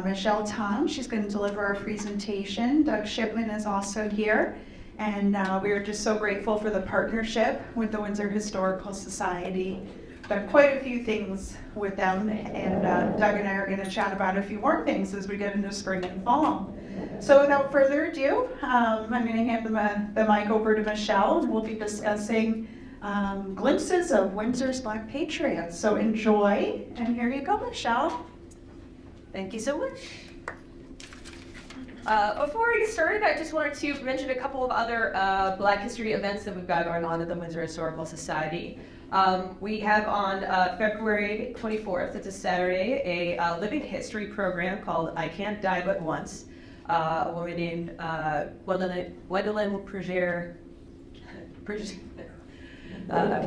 Michelle Tom. She's going to deliver our presentation. Doug Shipman is also here. And we are just so grateful for the partnership with the Windsor Historical Society. Done quite a few things with them, and Doug and I are going to chat about a few more things as we get into spring and fall. So without further ado, I'm going to hand the mic over to Michelle, and we'll be discussing glimpses of Windsor's Black Patriots. So enjoy, and here you go, Michelle. Thank you so much. Before we get started, I just wanted to mention a couple of other Black history events that we've got going on at the Windsor Historical Society. We have on February 24th, it's a Saturday, a living history program called I Can't Die But Once. A woman named Gwendolyn Preger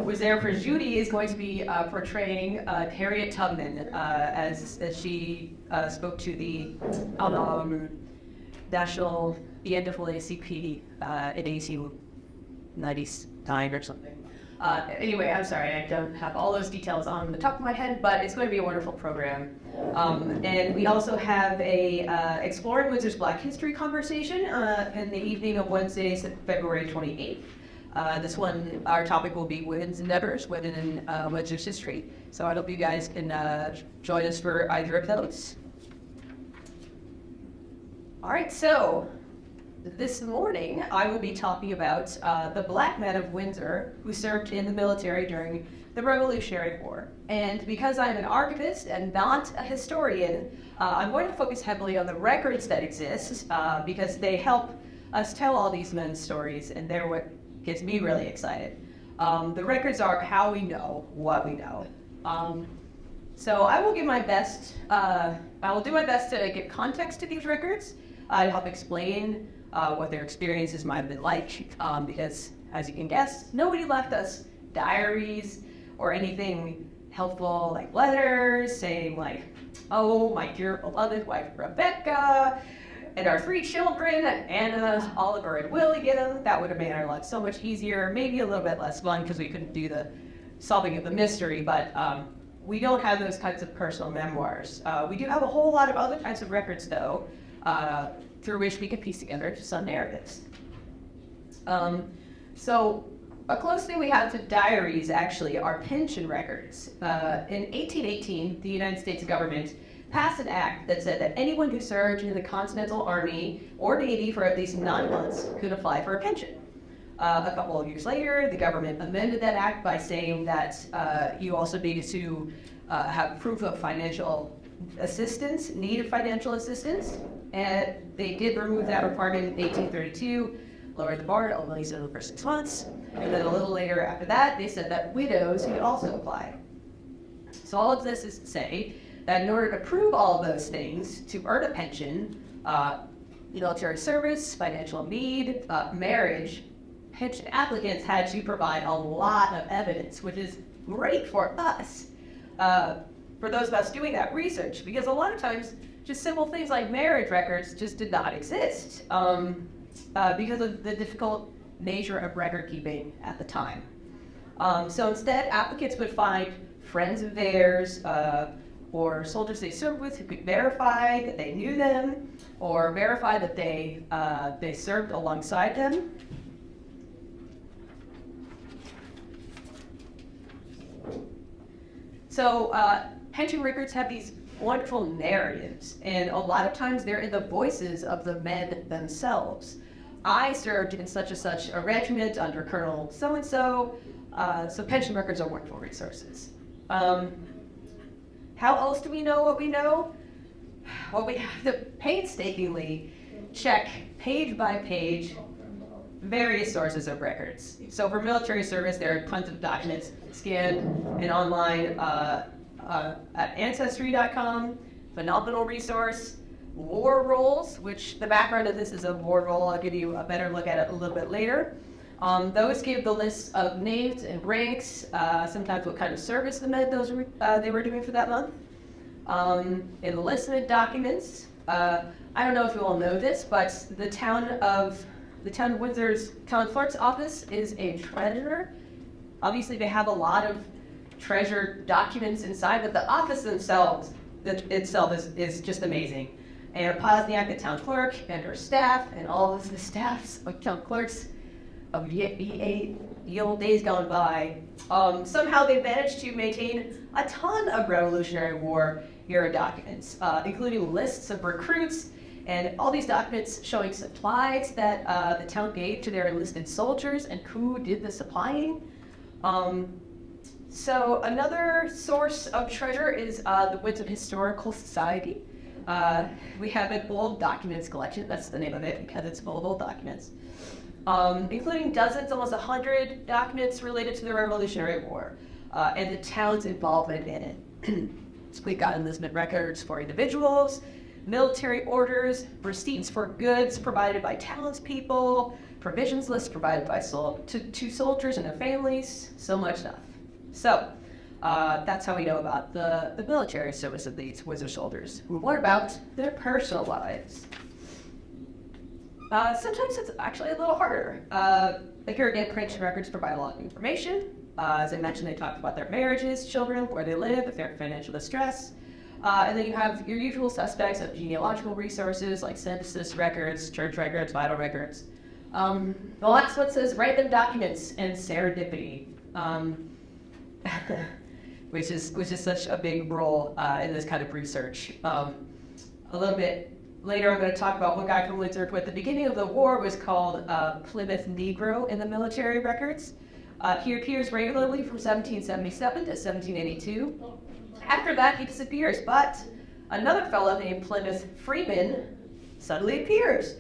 was there for Judy is going to be portraying Harriet Tubman as she spoke to the National NAACP in 1899 or something. Anyway, I'm sorry, I don't have all those details on the top of my head, but it's going to be a wonderful program. And we also have a Exploring Windsor's Black History conversation in the evening of Wednesday, February 28th. This one, our topic will be Women's Endeavors, Women in Windsor's History. So I hope you guys can join us for either of those. All right, so this morning I will be talking about the Black men of Windsor who served in the military during the Revolutionary War. And because I'm an archivist and not a historian, I'm going to focus heavily on the records that exist because they help us tell all these men's stories, and they're what gets me really excited. The records are how we know what we know. So I will give my best, I will do my best to give context to these records. I help explain what their experiences might have been like, because, as you can guess, nobody left us diaries or anything helpful like letters saying like, oh, my dear beloved wife Rebecca, and our 3 children, Anna, Oliver, and Willie get them. That would have made our life so much easier, maybe a little bit less fun because we couldn't do the solving of the mystery, but we don't have those kinds of personal memoirs. We do have a whole lot of other kinds of records, though, through which we can piece together some narratives. So a close thing we have to diaries, actually, are pension records. In 1818, the United States government passed an act that said that anyone who served in the Continental Army or Navy for at least 9 months could apply for a pension. A couple of years later, the government amended that act by saying that you also needed to have proof of financial assistance, needed financial assistance, and they did remove that requirement in 1832, lowered the bar to only settle for 6 months, and then a little later after that, they said that widows could also apply. So all of this is to say that in order to prove all of those things, to earn a pension, military service, financial need, marriage, pension applicants had to provide a lot of evidence, which is great for us, for those of us doing that research, because a lot of times just simple things like marriage records just did not exist because of the difficult nature of record keeping at the time. So instead, applicants would find friends of theirs or soldiers they served with who could verify that they knew them or verify that they served alongside them. So pension records have these wonderful narratives, and a lot of times they're in the voices of the men themselves. I served in such and such a regiment under Colonel so-and-so, so pension records are wonderful resources. How else do we know what we know? Well, we have to painstakingly check page by page various sources of records. So for military service, there are tons of documents scanned and online at Ancestry.com, phenomenal resource. War rolls, which the background of this is a war roll. I'll give you a better look at it a little bit later. Those give the list of names and ranks, sometimes what kind of service the men they were doing for that month. Enlistment documents. I don't know if you all know this, but the town of Windsor's town clerk's office is a treasurer. Obviously, they have a lot of treasured documents inside, but the office themselves, itself is just amazing. And Pozniak, the town clerk, and her staff, and all of the staffs of town clerks of the old days gone by, somehow they managed to maintain a ton of Revolutionary War era documents, including lists of recruits and all these documents showing supplies that the town gave to their enlisted soldiers and who did the supplying. So another source of treasure is the Windsor Historical Society. We have an old documents collection, that's the name of it because it's full of old documents, including dozens, almost 100 documents related to the Revolutionary War and the town's involvement in it. So we've got enlistment records for individuals, military orders, receipts for goods provided by townspeople, provisions lists provided by to soldiers and their families, so much stuff. So that's how we know about the military service of these Windsor soldiers. What about their personal lives? Sometimes it's actually a little harder. Like here again, printed records provide a lot of information. As I mentioned, they talk about their marriages, children, where they live, if they're in financial distress. And then you have your usual suspects of genealogical resources like census records, church records, vital records. The last one says random documents and serendipity, which is such a big role in this kind of research. A little bit later, I'm going to talk about one guy from Windsor who at the beginning of the war was called Plymouth Negro in the military records. He appears regularly from 1777 to 1782. After that, he disappears, but another fellow named Plymouth Freeman suddenly appears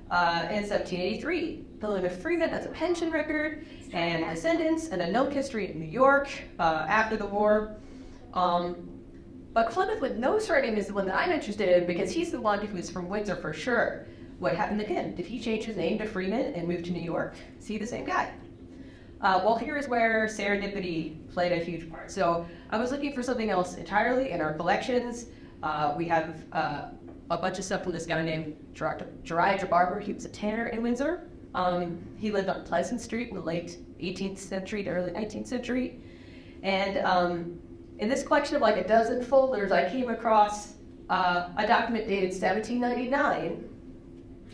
in 1783. Plymouth Freeman has a pension record and descendants and a known history in New York after the war. But Plymouth with no surname is the one that I'm interested in because he's the one who's from Windsor for sure. What happened to him? Did he change his name to Freeman and move to New York? Is he the same guy? Well, here is where serendipity played a huge part. So I was looking for something else entirely in our collections. We have a bunch of stuff from this guy named Gerard Barber. He was a tanner in Windsor. He lived on Pleasant Street in the late 18th century to early 19th century. And in this collection of like a dozen folders, I came across a document dated 1799.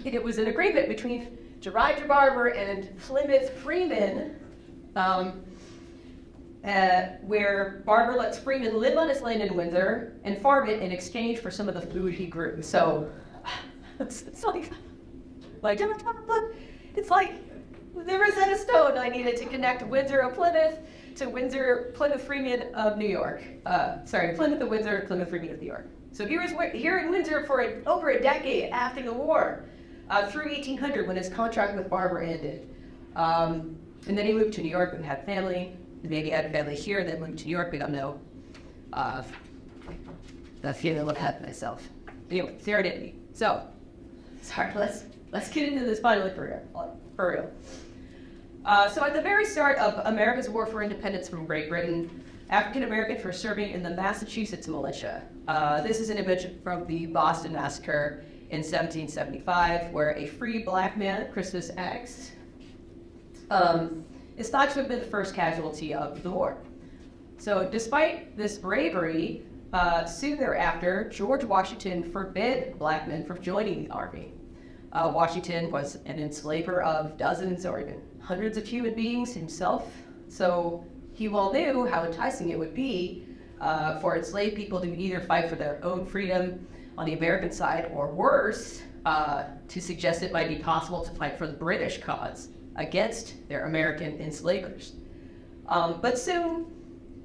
And it was an agreement between Gerard Barber and Plymouth Freeman, where Barber lets Freeman live on his land in Windsor and farm it in exchange for some of the food he grew. So it's like it's like the Rosetta Stone I needed to connect Windsor of Plymouth to Windsor, Plymouth Freeman of New York. Plymouth of Windsor, Plymouth Freeman of New York. So he was here in Windsor for over a decade after the war, through 1800 when his contract with Barber ended. And then he moved to New York and had family. Maybe had family here and then moved to New York. We don't know. That feeling I've had myself. Anyway, serendipity. So, sorry, let's get into this finally for real. So at the very start of America's war for independence from Great Britain, African Americans were serving in the Massachusetts militia. This is an image from the Boston Massacre in 1775, where a free black man, Crispus Attucks, is thought to have been the first casualty of the war. So despite this bravery, soon thereafter, George Washington forbid black men from joining the army. Washington was an enslaver of dozens or even hundreds of human beings himself, so he well knew how enticing it would be for enslaved people to either fight for their own freedom on the American side, or worse, to suggest it might be possible to fight for the British cause against their American enslavers. But soon,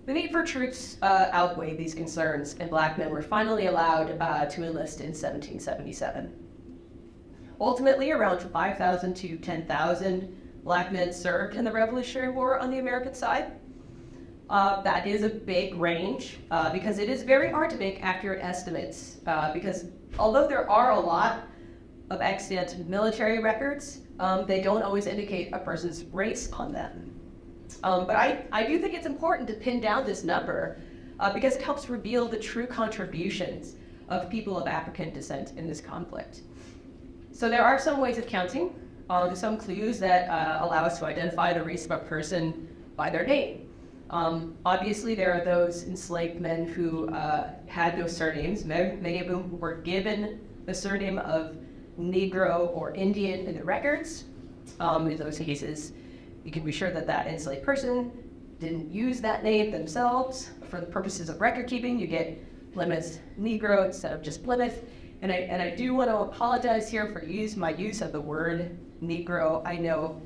the need for troops outweighed these concerns, and black men were finally allowed to enlist in 1777. Ultimately, around 5,000 to 10,000 black men served in the Revolutionary War on the American side. That is a big range because it is very hard to make accurate estimates because although there are a lot of extant military records, they don't always indicate a person's race on them. But I do think it's important to pin down this number because it helps reveal the true contributions of people of African descent in this conflict. So there are some ways of counting, some clues that allow us to identify the race of a person by their name. Obviously, there are those enslaved men who had no surnames. Many of whom were given the surname of Negro or Indian in the records. In those cases, you can be sure that that enslaved person didn't use that name themselves. For the purposes of record keeping, you get Plymouth Negro instead of just Plymouth. And I do want to apologize here for my use of the word Negro. I know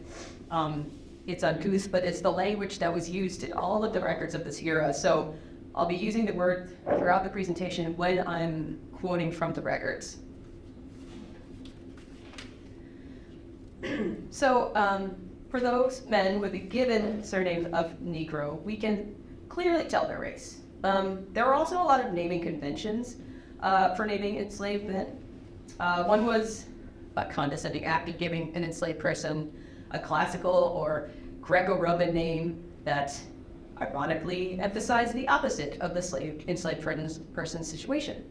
it's uncouth, but it's the language that was used in all of the records of this era. So I'll be using the word throughout the presentation when I'm quoting from the records. So for those men with the given surname of Negro, we can clearly tell their race. There were also a lot of naming conventions for naming enslaved men. One was a condescending act of giving an enslaved person a classical or Greco-Roman name that ironically emphasized the opposite of the enslaved person's situation.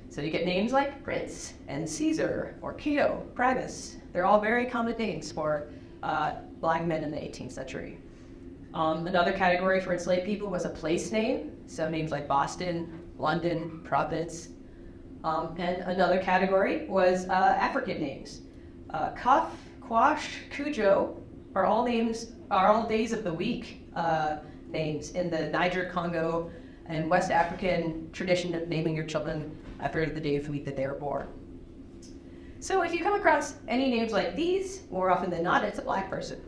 So you get names like Prince and Caesar or Cato, Primus. They're all very common names for black men in the 18th century. Another category for enslaved people was a place name, so names like Boston, London, Providence. And another category was African names. Cuff, Quash, Cujo are all days of the week names in the Niger, Congo, and West African tradition of naming your children after the day of the week that they were born. So if you come across any names like these, more often than not, it's a black person.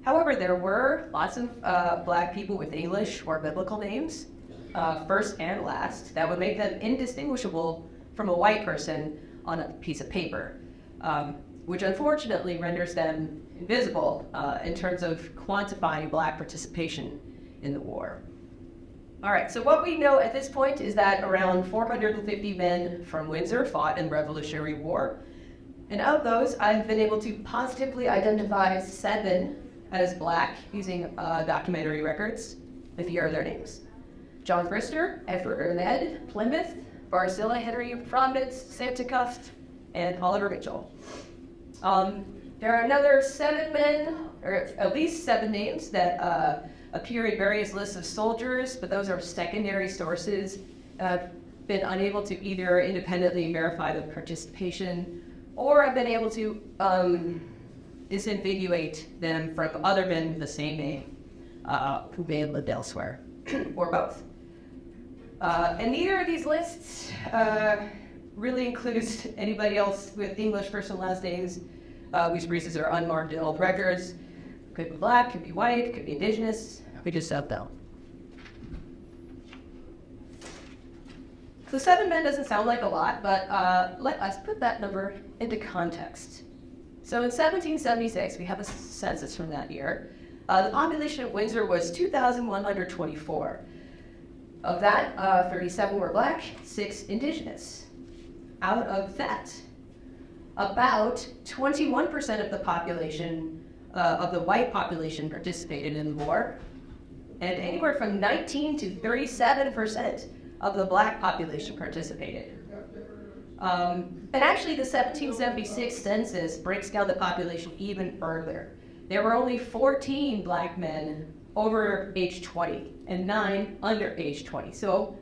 However, there were lots of black people with English or biblical names, first and last, that would make them indistinguishable from a white person on a piece of paper, which unfortunately renders them invisible in terms of quantifying black participation in the war. All right, so what we know at this point is that around 450 men from Windsor fought in the Revolutionary War. And of those, I've been able to positively identify 7 as black using documentary records, with here are their names: John Brister, Edward Ned, Plymouth, Barzilla Henry, Providence, Santa Cuff, and Oliver Mitchell. There are another 7 men, or at least 7 names that appear in various lists of soldiers, but those are secondary sources. I've been unable to either independently verify the participation, or I've been able to disambiguate them from other men with the same name who may have lived elsewhere, or both. And neither of these lists really includes anybody else with English first and last names, whose races are unmarked in old records. Could be black, could be white, could be indigenous. We just don't know. So 7 men doesn't sound like a lot, but let us put that number into context. So in 1776, we have a census from that year. The population of Windsor was 2,124. Of that, 37 were black, 6 indigenous. Out of that, about 21% of the population, of the white population, participated in the war, and anywhere from 19 to 37% of the black population participated. And actually, the 1776 census breaks down the population even further. There were only 14 black men over age 20 and 9 under age 20. So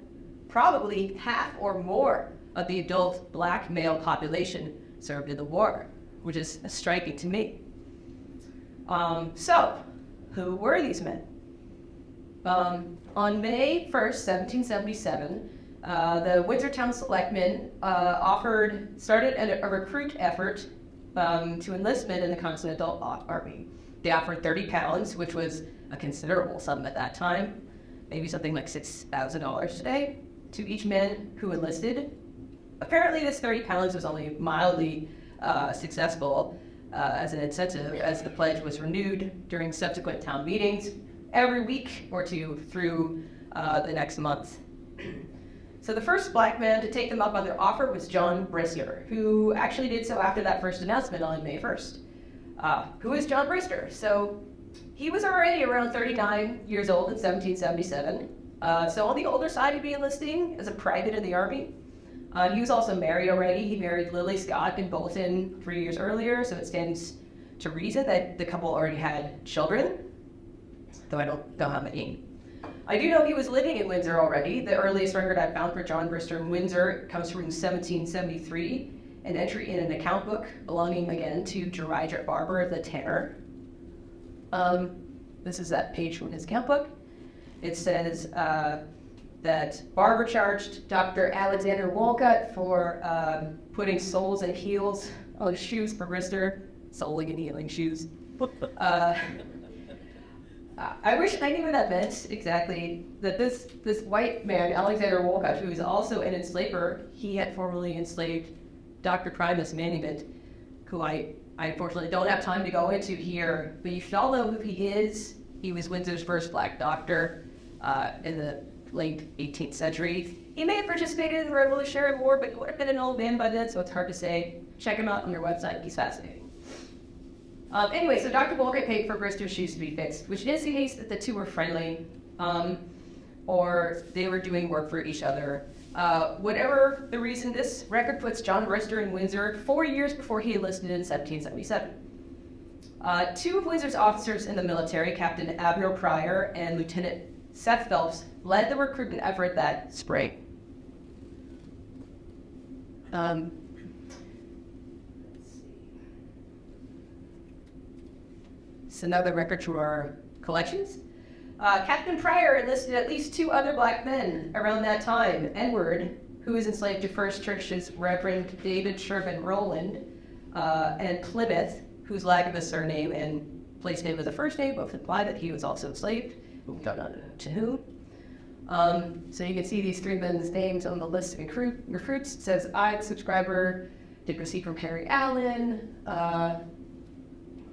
probably half or more of the adult black male population served in the war, which is striking to me. So who were these men? On May 1st, 1777, the Windsor Town Selectmen started a recruit effort to enlist men in the Continental Army. They offered £30, which was a considerable sum at that time, maybe something like $6,000 today, to each man who enlisted. Apparently this £30 was only mildly successful as an incentive, as the pledge was renewed during subsequent town meetings every week or two through the next month. So the first black man to take them up on their offer was John Brister, who actually did so after that first announcement on May 1st. Who is John Brister? So he was already around 39 years old in 1777. So on the older side of being enlisting as a private in the Army. He was also married already. He married Lily Scott in Bolton 3 years earlier, so it stands to reason that the couple already had children, though I don't know how many. I do know he was living in Windsor already. The earliest record I found for John Brister in Windsor comes from 1773, an entry in an account book belonging again to Jerijah Barber, the tanner. This is that page from his account book. It says that Barber charged Dr. Alexander Walcott for putting soles and heels on shoes for Brister, soling and heeling shoes. I wish I knew what that meant exactly. That this white man, Alexander Walcott, who is also an enslaver, he had formerly enslaved Dr. Primus Maniment, who I unfortunately don't have time to go into here, but you should all know who he is. He was Windsor's first black doctor in the late 18th century. He may have participated in the Revolutionary War, but he would have been an old man by then, so it's hard to say. Check him out on their website. He's fascinating. Anyway, so Dr. Walcott paid for Brister's shoes to be fixed, which indicates that the two were friendly, or they were doing work for each other. Whatever the reason, this record puts John Brister in Windsor 4 years before he enlisted in 1777. Two of Windsor's officers in the military, Captain Abner Pryor and Lieutenant Seth Phelps, led the recruitment effort that spring. It's another record to our collections. Captain Pryor enlisted at least two other black men around that time. Edward, who was enslaved to First Church's Reverend David Sherman Rowland, and Plymouth, whose lack of a surname and place name as a first name both imply that he was also enslaved. We don't know to whom. So you can see these three men's names on the list of recruits. It says, I, subscriber, did receive from Harry Allen,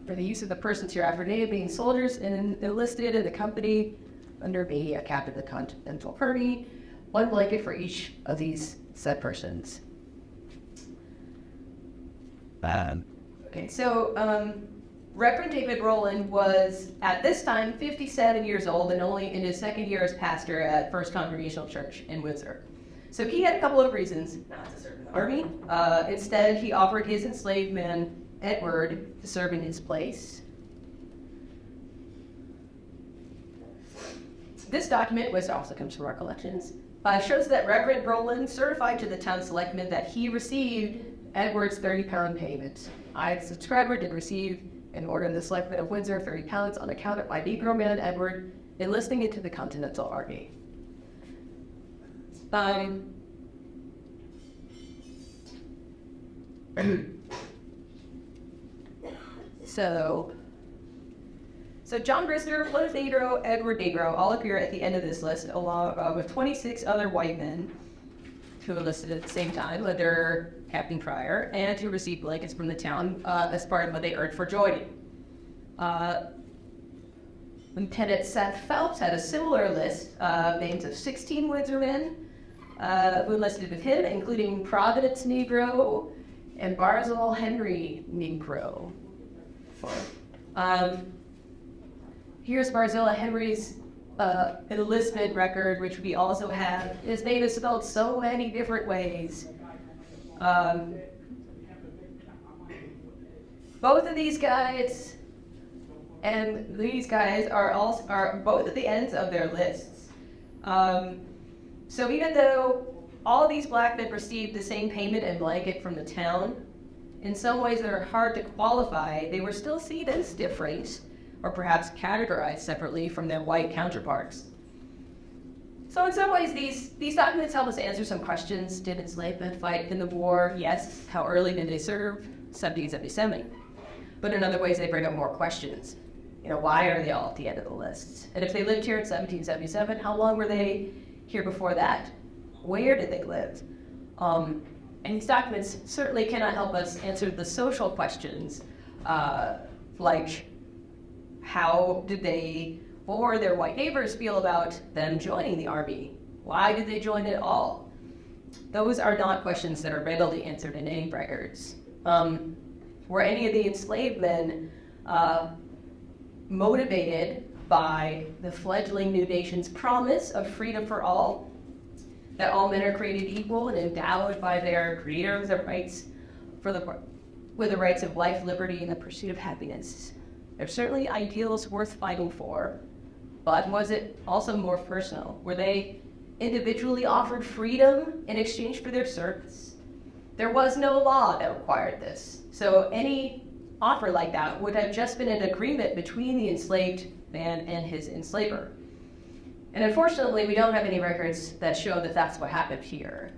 for the use of the persons hereafter named being soldiers and enlisted in the company under me, a captain of the Continental Army, one blanket for each of these said persons. Okay, so Reverend David Rowland was at this time 57 years old and only in his second year as pastor at First Congregational Church in Windsor. So he had a couple of reasons not to serve in the army. Instead, he offered his enslaved man Edward to serve in his place. This document, which also comes from our collections, shows that Reverend Rowland certified to the town selectmen that he received Edward's £30 payment. I, the subscriber, did receive an order in the selectmen of Windsor £30 on account of my Negro man Edward enlisting into the Continental Army. So John Brister, Plymouth Negro, Edward Negro all appear at the end of this list, along with 26 other white men who enlisted at the same time under Captain Pryor and who received blankets from the town as part of what they earned for joining. Lieutenant Seth Phelps had a similar list, names of 16 Windsor men who enlisted with him, including Providence Negro and Barzil Henry Negro. Here's Barzilla Henry's enlistment record, which we also have. His name is spelled so many different ways. Both of these guys and these guys are both at the ends of their lists. So even though all these black men received the same payment and blanket from the town, in some ways that are hard to qualify, they were still seen as different, or perhaps categorized separately from their white counterparts. So in some ways, these documents help us answer some questions. Did enslavement fight in the war? Yes. How early did they serve? 1777. But in other ways, they bring up more questions. Why are they all at the end of the list? And if they lived here in 1777, how long were they here before that? Where did they live? And these documents certainly cannot help us answer the social questions, like how did they or their white neighbors feel about them joining the army? Why did they join at all? Those are not questions that are readily answered in any records. Were any of the enslaved men motivated by the fledgling new nation's promise of freedom for all, that all men are created equal and endowed by their creator with the rights with the rights of life, liberty, and the pursuit of happiness? They're certainly ideals worth fighting for. but was it also more personal? Were they individually offered freedom in exchange for their service? There was no law that required this, so any offer like that would have just been an agreement between the enslaved man and his enslaver. And unfortunately, we don't have any records that show that that's what happened here.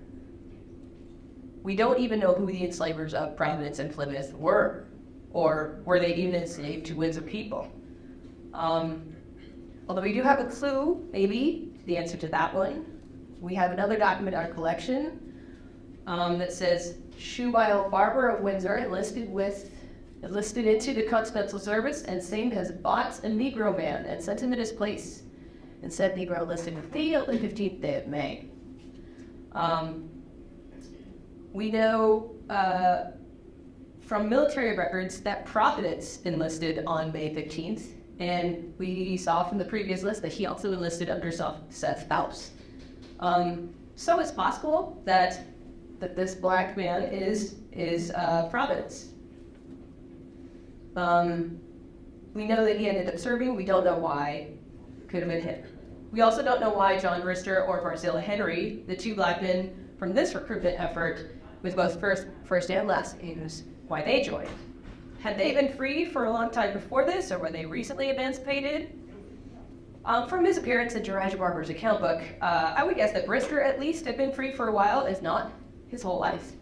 We don't even know who the enslavers of Providence and Plymouth were, or were they even enslaved to Windsor people? Although we do have a clue, maybe, the answer to that one. We have another document in our collection that says, Shoebile Barber of Windsor enlisted into the Continental Service, and same has bought a Negro man and sent him in his place. And said Negro enlisted with Theodore the 15th day of May. We know from military records that Providence enlisted on May 15th, and we saw from the previous list that he also enlisted under Seth Phelps. So it's possible that this black man is Providence. We know that he ended up serving. We don't know why. Could have been him. We also don't know why John Brister or Barzilla Henry, the two black men from this recruitment effort with both first and last names, why they joined. Had they been free for a long time before this, or were they recently emancipated? From his appearance in Jeriah Barber's account book, I would guess that Brister at least had been free for a while, if not his whole life.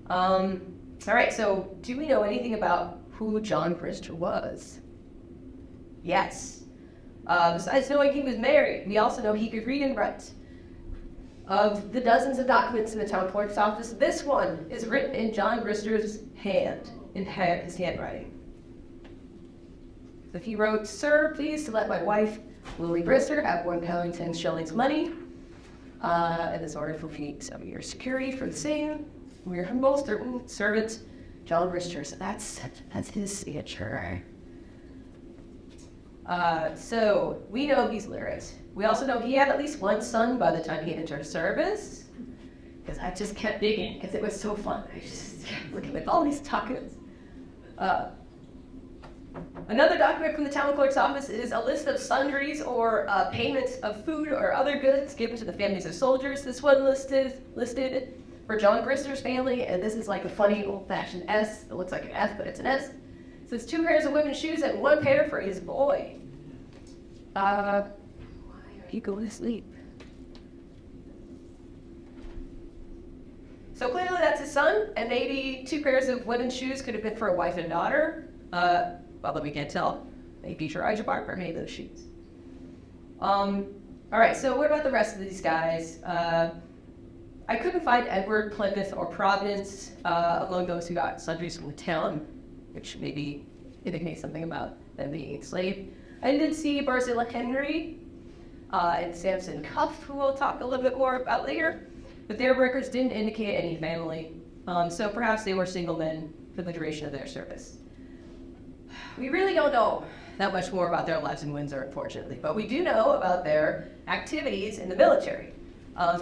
All right, so do we know anything about who John Brister was? Yes. Besides knowing he was married, we also know he could read and write. Of the dozens of documents in the town clerk's office, this one is written in John Brister's hand, in his handwriting. So he wrote, "Sir, please to let my wife, Lily Brister, have £1.10 money, and this order for some of your security for the same. We're her most certain servant, John Brister." So that's his signature. So we know he's literate. We also know he had at least one son by the time he entered service, because I just kept digging because it was so fun. I just kept looking at all these documents. Another document from the town clerk's office is a list of sundries or payments of food or other goods given to the families of soldiers. This one listed for John Brister's family, and this is like a funny old-fashioned S. It looks like an F, but it's an S. It says 2 pairs of women's shoes and 1 pair for his boy. Why are you going to sleep? So clearly that's his son, and maybe 2 pairs of women's shoes could have been for a wife and daughter. Although we can't tell. Maybe Jeriah Barber made those shoes. All right, so what about the rest of these guys? I couldn't find Edward, Plymouth, or Providence among those who got sundries from the town, which maybe indicates something about them being enslaved. I didn't see Barzilla Henry and Samson Cuff, who we'll talk a little bit more about later, but their records didn't indicate any family, so perhaps they were single men for the duration of their service. We really don't know that much more about their lives in Windsor, unfortunately, but we do know about their activities in the military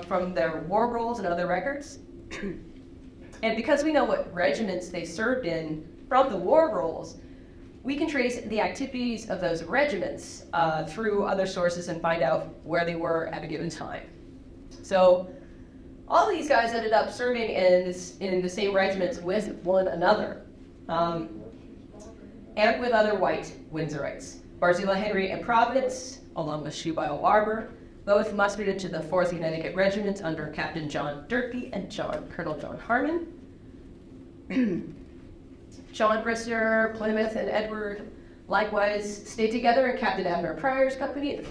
from their war rolls and other records. And because we know what regiments they served in from the war rolls, we can trace the activities of those regiments through other sources and find out where they were at a given time. So all these guys ended up serving in the same regiments with one another, and with other white Windsorites. Barzilla Henry and Providence, along with Shoebile Barber, both mustered into the 4th Connecticut Regiment under Captain John Durkee and Colonel John Harmon. John Brister, Plymouth, and Edward likewise stayed together in Captain Abner Pryor's company,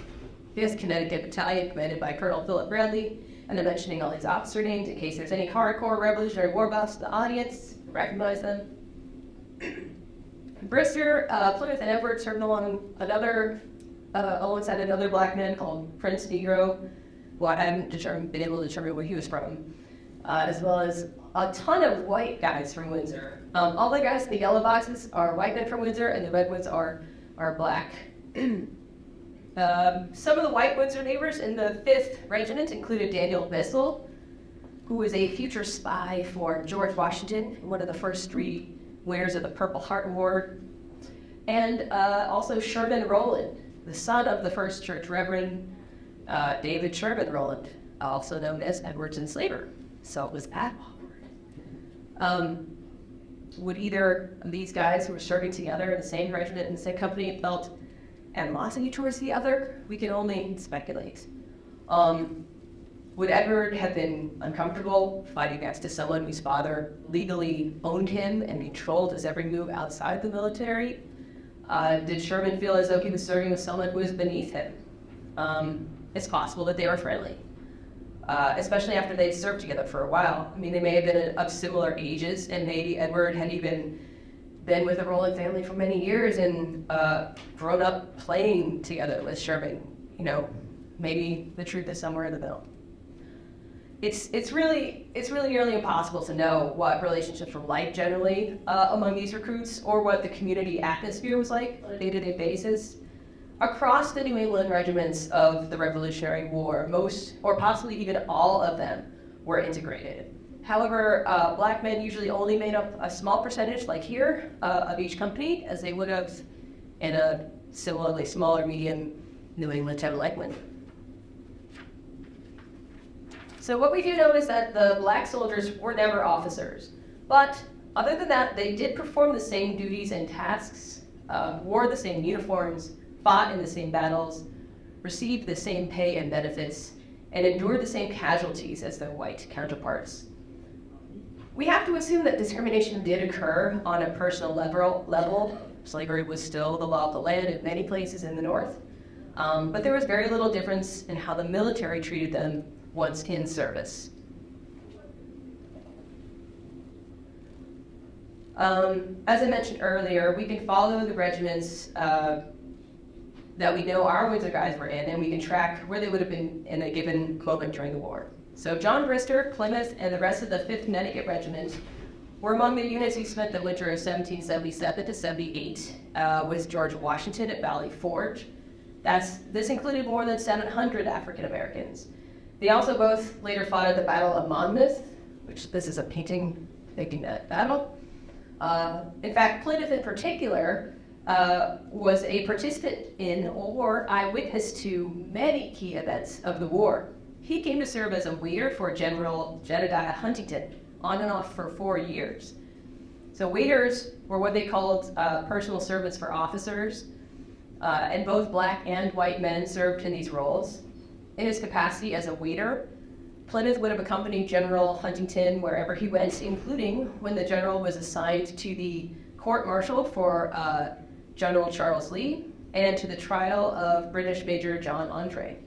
the 5th Connecticut Battalion, commanded by Colonel Philip Bradley. And I'm mentioning all these officer names in case there's any hardcore Revolutionary War buffs in the audience, recognize them. Brister, Plymouth, and Edward served alongside another black man called Prince Negro, who I haven't been able to determine where he was from, as well as a ton of white guys from Windsor. All the guys in the yellow boxes are white men from Windsor, and the red ones are black. Some of the white Windsor neighbors in the 5th Regiment included Daniel Bissell, who was a future spy for George Washington, one of the first 3 winners of the Purple Heart Award, and also Sherman Rowland, the son of the first church reverend, David Sherman Rowland, also known as Edward's enslaver. So it was that awkward. Would either of these guys who were serving together in the same regiment and the same company felt animosity towards the other? We can only speculate. Would Edward have been uncomfortable fighting next to someone whose father legally owned him and controlled his every move outside the military? Did Sherman feel as though he was serving with someone who was beneath him? It's possible that they were friendly, especially after they'd served together for a while. I mean, they may have been of similar ages, and maybe Edward had even been with the Rowland family for many years and grown up playing together with Sherman. You know, maybe the truth is somewhere in the middle. It's really nearly impossible to know what relationships were like generally among these recruits, or what the community atmosphere was like on a day-to-day basis. Across the New England regiments of the Revolutionary War, most, or possibly even all of them, were integrated. However, black men usually only made up a small percentage, like here, of each company, as they would have in a similarly smaller medium New England town like Windsor. So what we do know is that the black soldiers were never officers, but other than that, they did perform the same duties and tasks, wore the same uniforms, fought in the same battles, received the same pay and benefits, and endured the same casualties as their white counterparts. We have to assume that discrimination did occur on a personal level. Slavery was still the law of the land in many places in the North, but there was very little difference in how the military treated them once in service. As I mentioned earlier, we can follow the regiments that we know our Windsor guys were in, and we can track where they would have been in a given moment during the war. So John Brister, Plymouth, and the rest of the 5th Connecticut Regiment were among the units who spent the winter of 1777 to 78 with George Washington at Valley Forge. This included more than 700 African Americans. They also both later fought at the Battle of Monmouth, which this is a painting depicting that battle. In fact, Plymouth in particular was a participant in or eyewitness to many key events of the war. He came to serve as a waiter for General Jedediah Huntington, on and off for 4 years. So waiters were what they called personal servants for officers, and both black and white men served in these roles. In his capacity as a waiter, Plymouth would have accompanied General Huntington wherever he went, including when the general was assigned to the court-martial for General Charles Lee and to the trial of British Major John Andre.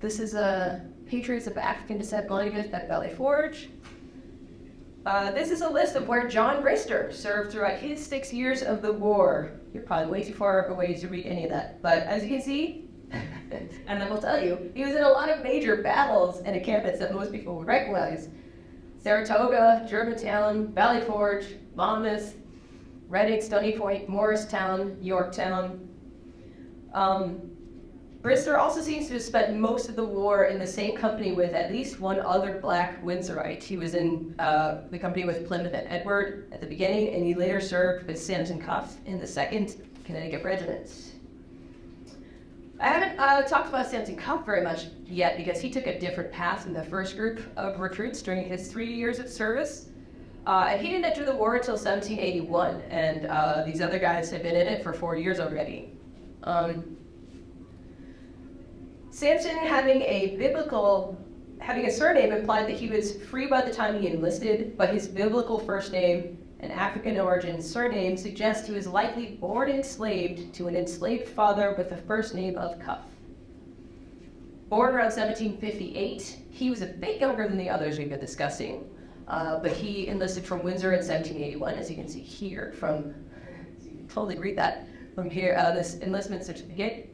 This is a Patriots of African descent monument at Valley Forge. This is a list of where John Brister served throughout his 6 years of the war. You're probably way too far away to read any of that, but as you can see, and I will tell you, he was in a lot of major battles and encampments that most people would recognize. Saratoga, Germantown, Valley Forge, Monmouth, Reading, Stony Point, Morristown, Yorktown. Brister also seems to have spent most of the war in the same company with at least one other black Windsorite. He was in the company with Plymouth and Edward at the beginning, and he later served with Samson Cuff in the 2nd Connecticut Regiment. I haven't talked about Samson Cuff very much yet because he took a different path in the first group of recruits during his 3 years of service. And he didn't enter the war until 1781, and these other guys had been in it for 4 years already. Samson having a surname implied that he was free by the time he enlisted, but his biblical first name and African origin surname suggests he was likely born enslaved to an enslaved father with the first name of Cuff. Born around 1758, he was a bit younger than the others we've been discussing, but he enlisted from Windsor in 1781, as you can see here from, you can totally read that from here, this enlistment certificate.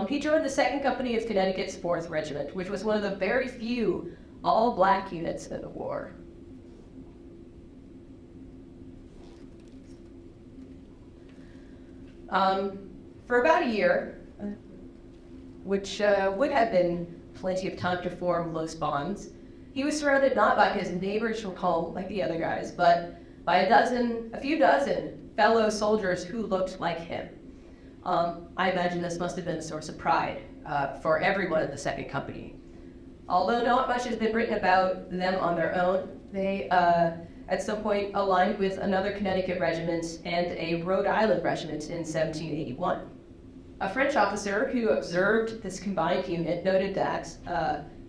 He joined the 2nd Company of Connecticut's 4th Regiment, which was one of the very few all-black units in the war. For about a year, which would have been plenty of time to form close bonds, he was surrounded not by his neighbors from home, like the other guys, but by a few dozen fellow soldiers who looked like him. I imagine this must have been a source of pride for everyone in the Second Company. Although not much has been written about them on their own, they at some point aligned with another Connecticut regiment and a Rhode Island regiment in 1781. A French officer who observed this combined unit noted that,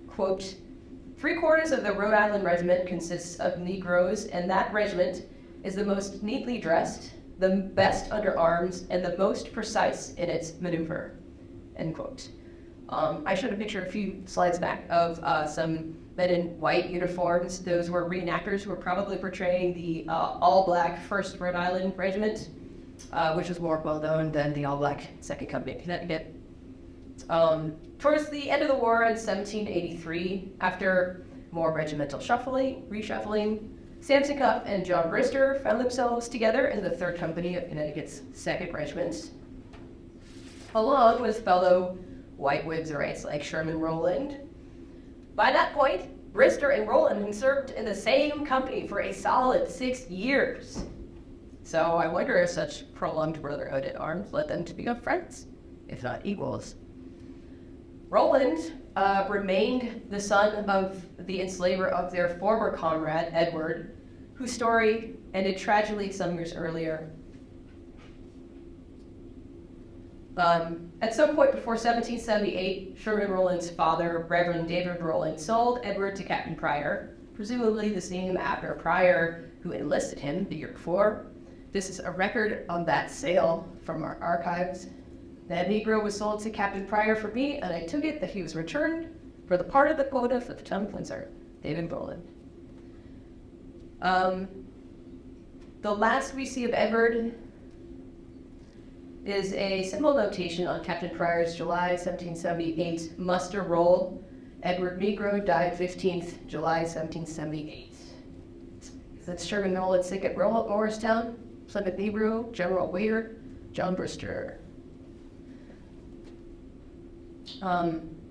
quote, "3/4 of the Rhode Island regiment consists of Negroes, and that regiment is the most neatly dressed, the best under arms, and the most precise in its maneuver," end quote. I showed a picture a few slides back of some men in white uniforms. Those were reenactors who were probably portraying the all-black 1st Rhode Island Regiment, which was more well-known than the all-black 2nd Company of Connecticut. Towards the end of the war in 1783, after more regimental reshuffling, Samson Cuff and John Brister found themselves together in the 3rd Company of Connecticut's 2nd Regiment, along with fellow white Windsorites like Sherman Rowland. By that point, Brister and Rowland had served in the same company for a solid 6 years. So I wonder if such prolonged brotherhood at arms led them to become friends, if not equals. Rowland remained the son of the enslaver of their former comrade, Edward, whose story ended tragically some years earlier. At some point before 1778, Sherman Rowland's father, Reverend David Rowland, sold Edward to Captain Pryor, presumably the same after Pryor who enlisted him the year before. This is a record on that sale from our archives. That Negro was sold to Captain Pryor for me, and I took it that he was returned for the part of the quota for the town of Windsor, David Rowland. The last we see of Edward is a simple notation on Captain Pryor's July 1778 muster roll. Edward Negro died 15th July 1778. That's Sherman Rowland sick at Morristown, Plymouth Negro, General Weir, John Brister.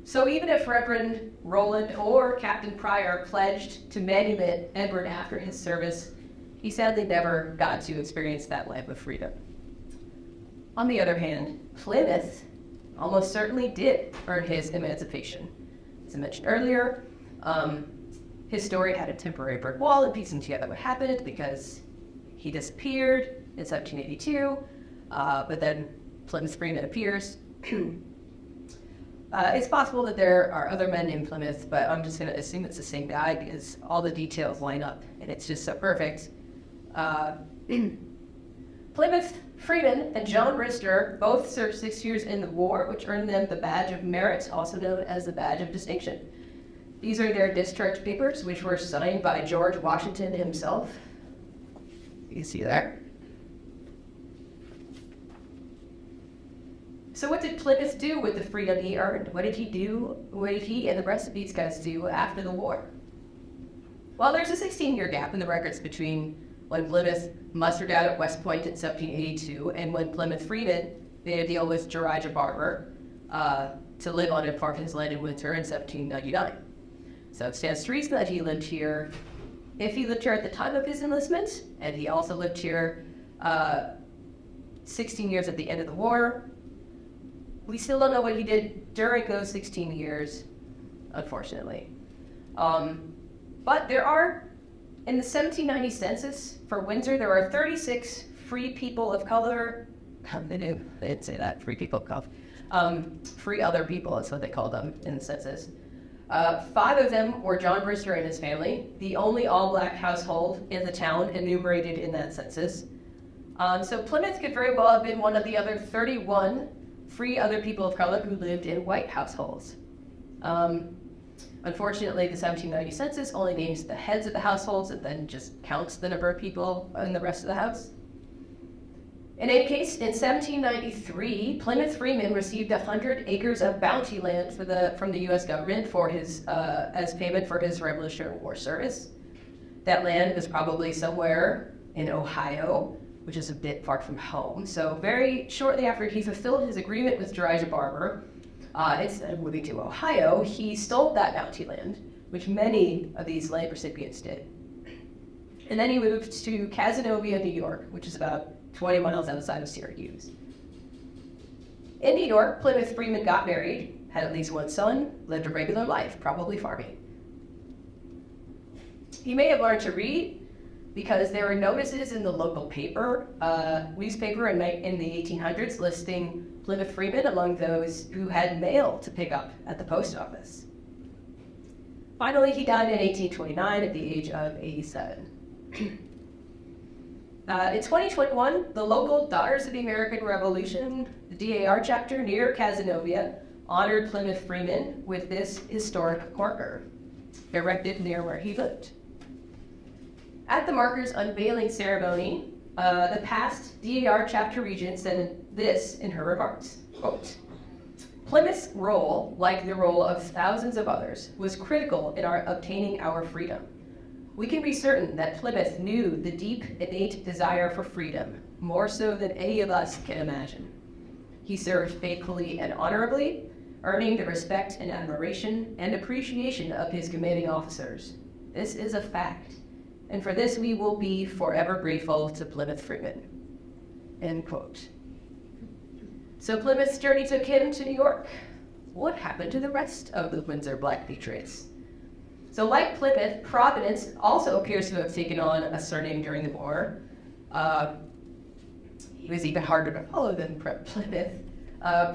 So even if Reverend Rowland or Captain Pryor pledged to manumit Edward after his service, he sadly never got to experience that life of freedom. On the other hand, Plymouth almost certainly did earn his emancipation. As I mentioned earlier, his story had a temporary brick wall and piecing together what happened because he disappeared in 1782, but then Plymouth Freeman appears. It's possible that there are other men in Plymouth, but I'm just going to assume it's the same guy because all the details line up, and it's just so perfect. Plymouth Freeman and John Brister both served 6 years in the war, which earned them the Badge of Merit, also known as the Badge of Distinction. These are their discharge papers, which were signed by George Washington himself. You can see there. So what did Plymouth do with the freedom he earned? What did he and the rest of these guys do after the war? Well, there's a 16-year gap in the records between when Plymouth mustered out at West Point in 1782 and when Plymouth Freeman made a deal with Jerijah Barber to live on a part of his land in Windsor in 1799. So it stands to reason that he lived here. If he lived here at the time of his enlistment, and he also lived here 16 years at the end of the war, we still don't know what he did during those 16 years, unfortunately. But there are, in the 1790 census for Windsor, there are 36 free people of color. They didn't say that, free people of color. Free other people is what they called them in the census. 5 of them were John Brister and his family, the only all-black household in the town enumerated in that census. So Plymouth could very well have been one of the other 31 free other people of color who lived in white households. Unfortunately, the 1790 census only names the heads of the households and then just counts the number of people in the rest of the house. In any case, in 1793, Plymouth Freeman received 100 acres of bounty land from the U.S. government for his as payment for his Revolutionary War service. That land is probably somewhere in Ohio, which is a bit far from home. So very shortly after he fulfilled his agreement with Jerijah Barber, instead of moving to Ohio, he stole that bounty land, which many of these land recipients did. And then he moved to Cazenovia, New York, which is about 20 miles outside of Syracuse. In New York, Plymouth Freeman got married, had at least one son, lived a regular life, probably farming. He may have learned to read because there were notices in the local paper, newspaper in the 1800s listing Plymouth Freeman among those who had mail to pick up at the post office. Finally, he died in 1829 at the age of 87. In 2021, the local Daughters of the American Revolution, the DAR chapter near Cazenovia, honored Plymouth Freeman with this historic marker, erected near where he lived. At the marker's unveiling ceremony, the past DAR chapter regent said this in her remarks, quote, "Plymouth's role, like the role of thousands of others, was critical in our obtaining our freedom. We can be certain that Plymouth knew the deep, innate desire for freedom, more so than any of us can imagine. He served faithfully and honorably, earning the respect and admiration and appreciation of his commanding officers. This is a fact, and for this we will be forever grateful to Plymouth Freeman." End quote. So Plymouth's journey took him to New York. What happened to the rest of the Windsor Black Patriots? So like Plymouth, Providence also appears to have taken on a surname during the war. He was even harder to follow than Plymouth.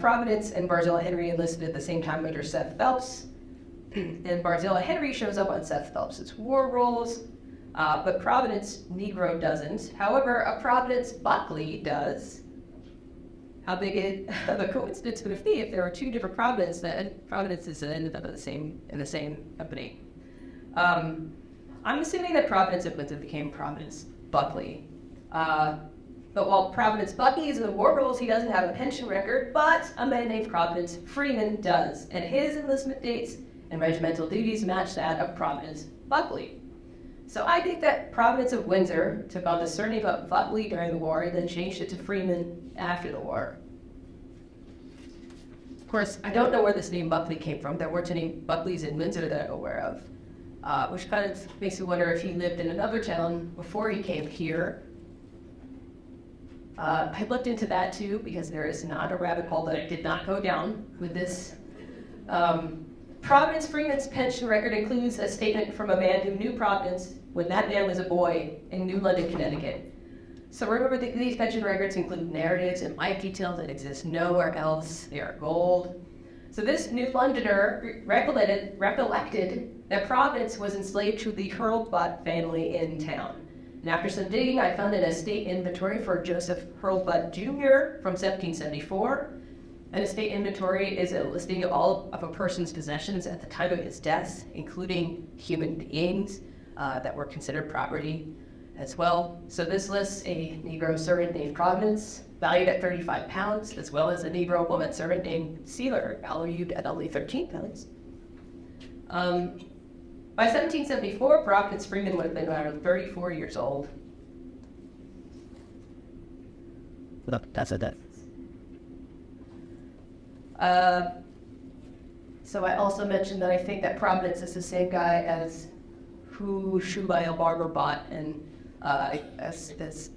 Providence and Barzilla Henry enlisted at the same time under Seth Phelps. And Barzilla Henry shows up on Seth Phelps' war rolls, but Providence Negro doesn't. However, a Providence Buckley does. How big of a coincidence would it be if there were two different Providences and Providences that ended up in the same company? I'm assuming that Providence and Windsor became Providence Buckley. But while Providence Buckley is in the war rolls, he doesn't have a pension record, but a man named Providence Freeman does, and his enlistment dates and regimental duties match that of Providence Buckley. So I think that Providence of Windsor took on the surname of Buckley during the war and then changed it to Freeman after the war. Of course, I don't know where this name Buckley came from. There weren't any Buckleys in Windsor that I'm aware of, which kind of makes me wonder if he lived in another town before he came here. I looked into that too, because there is not a rabbit hole that I did not go down with this. Providence Freeman's pension record includes a statement from a man who knew Providence when that man was a boy in New London, Connecticut. So remember, these pension records include narratives and life details that exist nowhere else. They are gold. So this New Londoner recollected that Providence was enslaved to the Hurlbut family in town. And after some digging, I found an estate inventory for Joseph Hurlbut Jr. from 1774. An estate inventory is a listing of all of a person's possessions at the time of his death, including human beings that were considered property as well. So this lists a Negro servant named Providence, valued at 35 pounds, as well as a Negro woman servant named Sealer, valued at only 13 pounds. By 1774, Providence Freeman would have been around 34 years old. That's a death. So I also mentioned that I think that Providence is the same guy as who Shubham Barber bought, and as this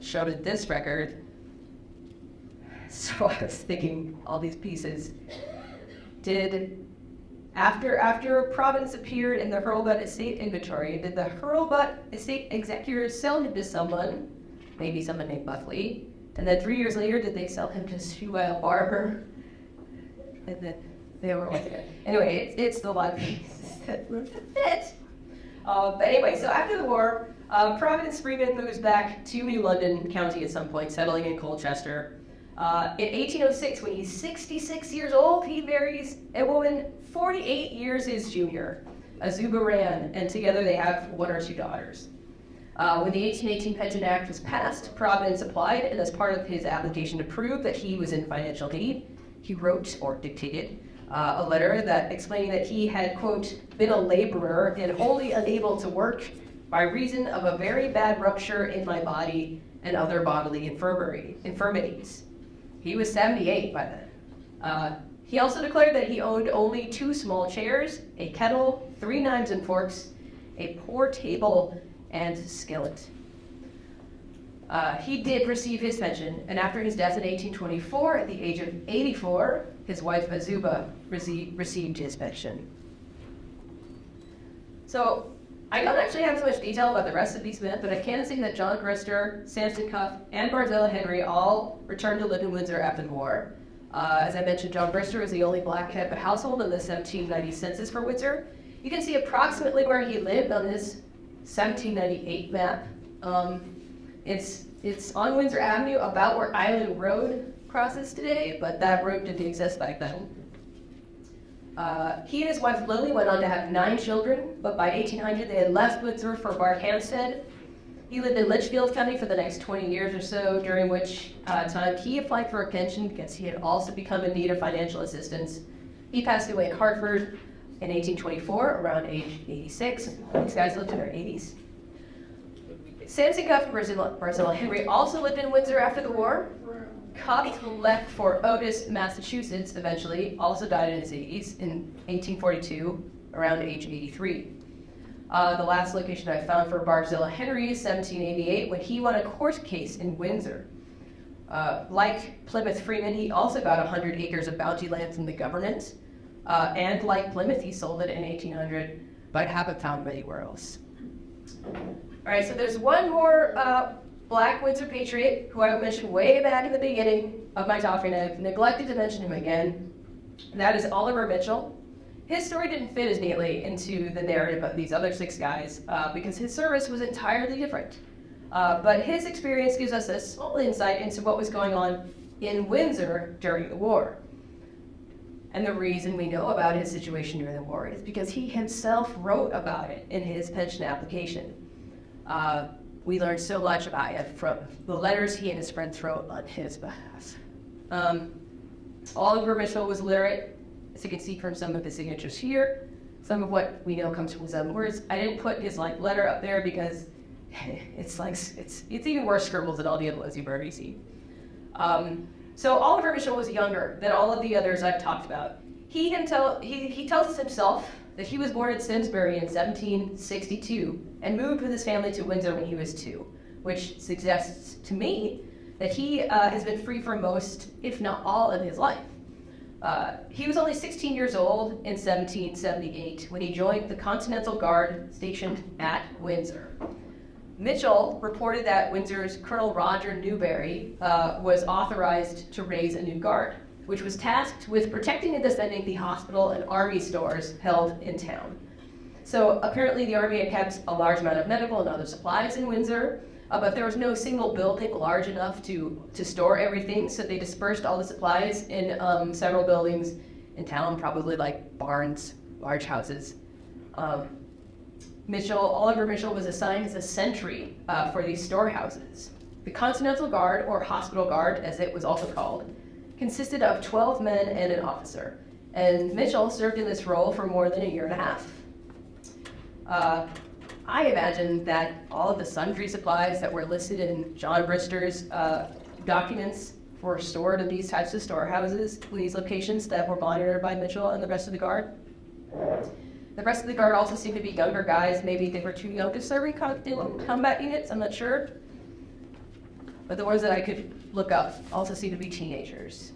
showed in this record. So I was thinking all these pieces. After Providence appeared in the Hurlbut estate inventory, did the Hurlbut estate executors sell him to someone, maybe someone named Buckley, and then 3 years later did they sell him to Shubham Barber? And then they were like, anyway, it's the lot of pieces that were fit. But anyway, so after the war, Providence Freeman moves back to New London County at some point, settling in Colchester. In 1806, when he's 66 years old, he marries a woman 48 years his junior, Azuba Rand, and together they have one or two daughters. When the 1818 Pension Act was passed, Providence applied, and as part of his application to prove that he was in financial need, he wrote or dictated a letter that explaining that he had, quote, been a laborer and wholly unable to work by reason of a very bad rupture in my body and other bodily infirmities. He was 78 by then. He also declared that he owned only 2 small chairs, a kettle, 3 knives and forks, a pour table, and skillet. He did receive his pension, and after his death in 1824, at the age of 84, his wife Azuba received his pension. So, I don't actually have so much detail about the rest of these men, but I can say that John Brister, Samson Cuff, and Barzilla Henry all returned to live in Windsor after the war. As I mentioned, John Brister was the only black head of the household in the 1790 census for Windsor. You can see approximately where he lived on this 1798 map. It's on Windsor Avenue, about where Island Road crosses today, but that road didn't exist back then. He and his wife Lily went on to have 9 children, but by 1800 they had left Windsor for Barkhamsted. He lived in Litchfield County for the next 20 years or so, during which time he applied for a pension because he had also become in need of financial assistance. He passed away in Hartford in 1824, around age 86. These guys lived in their 80s. Samson Cuff and Barzilla Henry also lived in Windsor after the war. Cuff left for Otis, Massachusetts, eventually, also died in his 80s in 1842, around age 83. The last location I found for Barzilla Henry is 1788, when he won a court case in Windsor. Like Plymouth Freeman, he also got 100 acres of bounty land from the government. And like Plymouth, he sold it in 1800, but haven't found anywhere else. All right, so there's one more Black Windsor Patriot who I mentioned way back in the beginning of my talk, and I've neglected to mention him again. And that is Oliver Mitchell. His story didn't fit as neatly into the narrative of these other 6 guys because his service was entirely different. But his experience gives us a small insight into what was going on in Windsor during the war. And the reason we know about his situation during the war is because he himself wrote about it in his pension application. We learned so much about it from the letters he and his friends wrote on his behalf. Oliver Mitchell was literate, as you can see from some of his signatures here. Some of what we know comes from his own words. I didn't put his letter up there because it's even worse scribbles than all the other ones you've already seen. So Oliver Mitchell was younger than all of the others I've talked about. He tells us himself that he was born in Simsbury in 1762 and moved with his family to Windsor when he was 2, which suggests to me that he has been free for most, if not all, of his life. He was only 16 years old in 1778 when he joined the Continental Guard stationed at Windsor. Mitchell reported that Windsor's Colonel Roger Newberry was authorized to raise a new guard, which was tasked with protecting and defending the hospital and army stores held in town. So apparently the army had kept a large amount of medical and other supplies in Windsor, but there was no single building large enough to store everything, so they dispersed all the supplies in several buildings in town, probably like barns, large houses. Oliver Mitchell was assigned as a sentry for these storehouses. The Continental Guard, or Hospital Guard as it was also called, consisted of 12 men and an officer, and Mitchell served in this role for more than a year and a half. I imagine that all of the sundry supplies that were listed in John Brister's documents were stored in these types of storehouses, these locations that were monitored by Mitchell and the rest of the Guard. The rest of the Guard also seemed to be younger guys. Maybe they were too young to serve in combat units, I'm not sure. But the ones that I could look up also seem to be teenagers.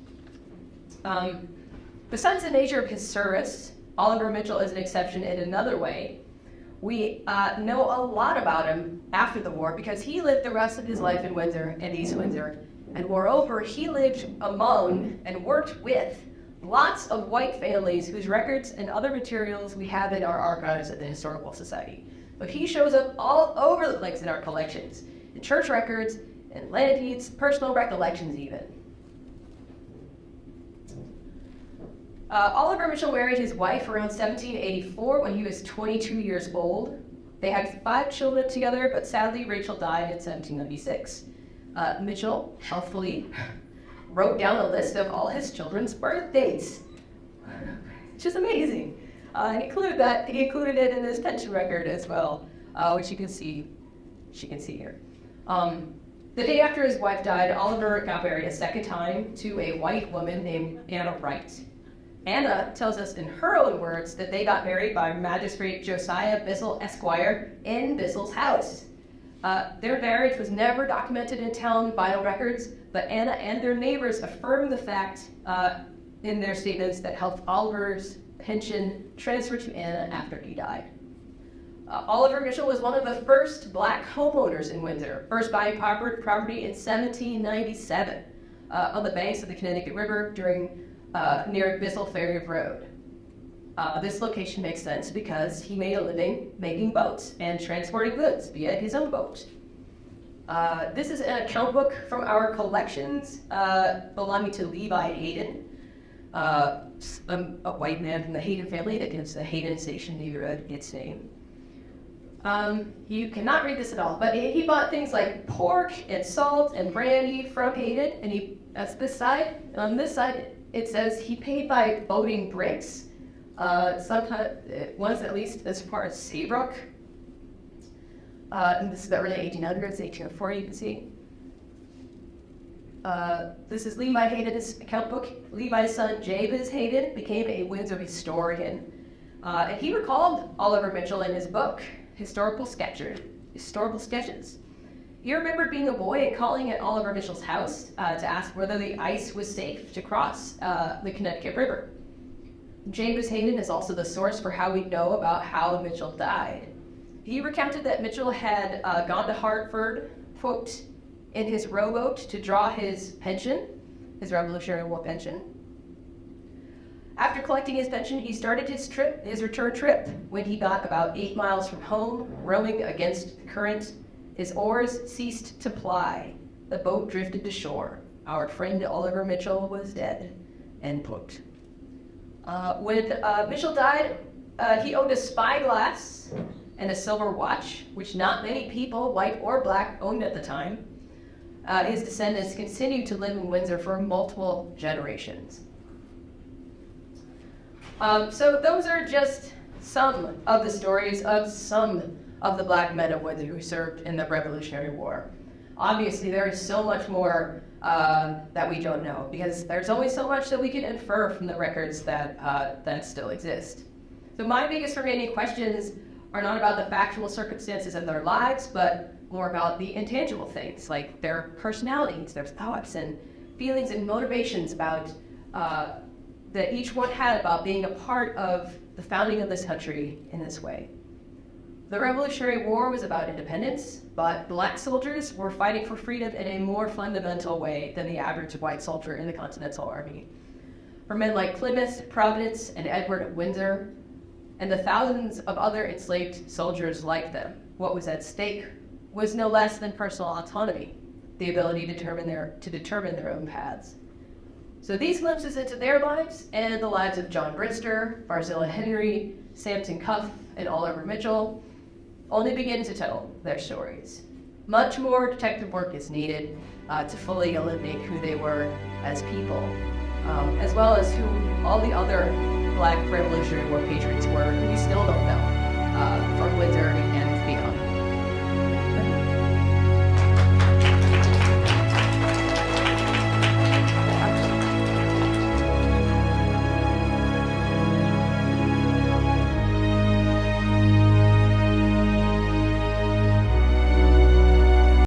Besides the nature of his service, Oliver Mitchell is an exception in another way. We know a lot about him after the war because he lived the rest of his life in Windsor and East Windsor. And moreover, he lived among and worked with lots of white families whose records and other materials we have in our archives at the Historical Society. But he shows up all over the place in our collections, in church records, and land deeds, personal recollections even. Oliver Mitchell married his wife around 1784 when he was 22 years old. They had 5 children together, but sadly Rachel died in 1796. Mitchell, healthfully, wrote down a list of all his children's birthdays, which is amazing. And he included it in his pension record as well, which she can see here. The day after his wife died, Oliver got married a second time to a white woman named Anna Wright. Anna tells us in her own words that they got married by Magistrate Josiah Bissell Esquire in Bissell's house. Their marriage was never documented in town vital records, but Anna and their neighbors affirmed the fact in their statements that helped Oliver's pension transfer to Anna after he died. Oliver Mitchell was one of the first black homeowners in Windsor, first buying property in 1797 on the banks of the Connecticut River near Bissell Ferry Road. This location makes sense because he made a living making boats and transporting goods via his own boat. This is an account book from our collections belonging to Levi Hayden, a white man from the Hayden family that gives the Hayden Station neighborhood its name. You cannot read this at all, but he bought things like pork and salt and brandy from Hayden, and that's this side. And on this side, it says he paid by boating bricks. Sometimes it was at least as far as Saybrook. And this is the early 1800s, 1804, you can see. This is Levi Hayden's account book. Levi's son, Jabez Hayden, became a Windsor historian. And he recalled Oliver Mitchell in his book, Historical Sketches. He remembered being a boy and calling at Oliver Mitchell's house to ask whether the ice was safe to cross the Connecticut River. James Hayden is also the source for how we know about how Mitchell died. He recounted that Mitchell had gone to Hartford, quote, in his rowboat to draw his pension, his Revolutionary War pension. After collecting his pension, he started his return trip. When he got about 8 miles from home, rowing against the current, his oars ceased to ply. The boat drifted to shore. Our friend Oliver Mitchell was dead. End quote. When Mitchell died, he owned a spyglass and a silver watch, which not many people, white or black, owned at the time. His descendants continued to live in Windsor for multiple generations. So those are just some of the stories of some of the black men of Windsor who served in the Revolutionary War. Obviously, there is so much more that we don't know, because there's only so much that we can infer from the records that still exist. So my biggest remaining questions are not about the factual circumstances of their lives, but more about the intangible things, like their personalities, their thoughts and feelings and motivations about that each one had about being a part of the founding of this country in this way. The Revolutionary War was about independence, but black soldiers were fighting for freedom in a more fundamental way than the average white soldier in the Continental Army. For men like Plymouth, Providence, and Edward of Windsor, and the thousands of other enslaved soldiers like them, what was at stake was no less than personal autonomy, the ability to determine their own paths. So these glimpses into their lives and the lives of John Brister, Barzilla Henry, Samson Cuff, and Oliver Mitchell only begin to tell their stories. Much more detective work is needed to fully eliminate who they were as people, as well as who all the other black Revolutionary War patriots were, who we still don't know, from Windsor and